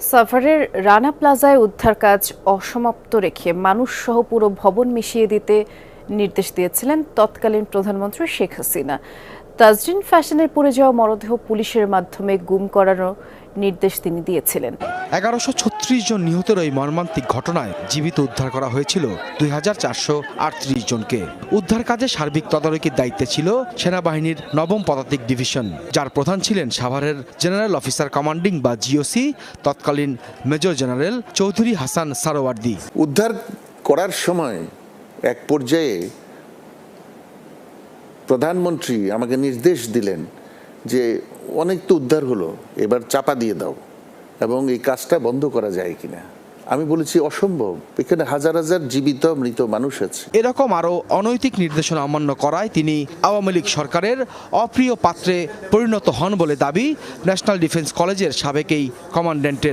সাভারের রানা প্লাজায় উদ্ধার কাজ অসমাপ্ত রেখে মানুষসহ পুরো ভবন মিশিয়ে দিতে নির্দেশ দিয়েছিলেন তৎকালীন প্রধানমন্ত্রী শেখ হাসিনা। তাজরিন ফ্যাশনের পড়ে যাওয়া মরদেহ পুলিশের মাধ্যমে গুম করারও নির্দেশ তিনি দিয়েছিলেন। ১১36 জন নিহতের এই মর্মান্তিক ঘটনায় জীবিত উদ্ধার করা হয়েছিল ২৪৩৮ জনকে। উদ্ধার কাজে সার্বিক তদারকির দায়িত্বে ছিল সেনাবাহিনীর ৯ম পদাতিক ডিভিশন, যার প্রধান ছিলেন সাভারের জেনারেল অফিসার কমান্ডিং বা জিওসি তৎকালীন মেজর জেনারেল চৌধুরী হাসান সারোয়ার্দী। উদ্ধার করার সময় এক পর্যায়ে প্রধানমন্ত্রী আমাকে নির্দেশ দিলেন যে অনেক তো উদ্ধার হলো, এবার চাপা দিয়ে দাও এবং এই কাজটা বন্ধ করা যায় কিনা। আমি বলেছি অসম্ভব, এখানে হাজার হাজার জীবিত মৃত মানুষ আছে। এরকম আরও অনৈতিক নির্দেশনা অমান্য করায় তিনি আওয়ামী লীগ সরকারের অপ্রিয় পাত্রে পরিণত হন বলে দাবি ন্যাশনাল ডিফেন্স কলেজের সাবেক এই কমান্ড্যান্টের।